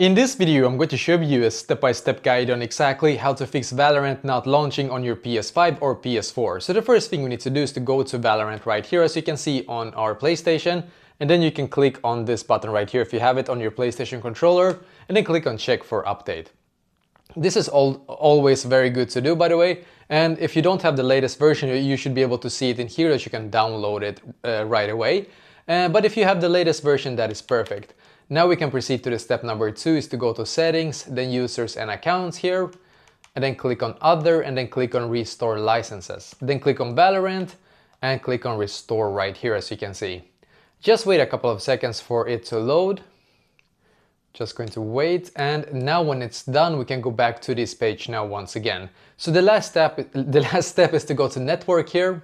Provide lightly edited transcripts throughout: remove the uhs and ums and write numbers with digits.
In this video, I'm going to show you a step-by-step guide on exactly how to fix Valorant not launching on your PS5 or PS4. So the first thing we need to do is to go to Valorant right here, as you can see on our PlayStation, and then you can click on this button right here if you have it on your PlayStation controller, and then click on check for update. This is always very good to do, by the way, and if you don't have the latest version, you should be able to see it in here that you can download it right away. But if you have the latest version, that is perfect. Now we can proceed to the step number 2 is to go to settings, then users and accounts here, and then click on other, and then click on restore licenses. Then click on Valorant and click on restore right here, as you can see. Just wait a couple of seconds for it to load. Just going to wait, and now when it's done, we can go back to this page now once again. So the last step is to go to network here,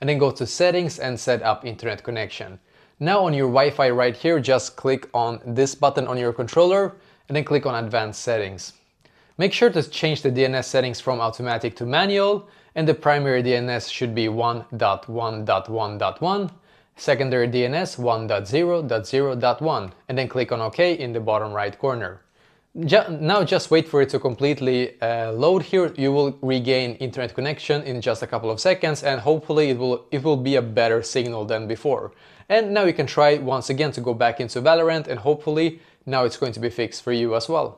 and then go to settings and set up internet connection. Now on your Wi-Fi right here, just click on this button on your controller and then click on advanced settings. Make sure to change the DNS settings from automatic to manual, and the primary DNS should be 1.1.1.1, secondary DNS 1.0.0.1, and then click on OK in the bottom right corner. Now just wait for it to completely load here. You will regain internet connection in just a couple of seconds, and hopefully it will be a better signal than before. And now you can try once again to go back into Valorant, and hopefully now it's going to be fixed for you as well.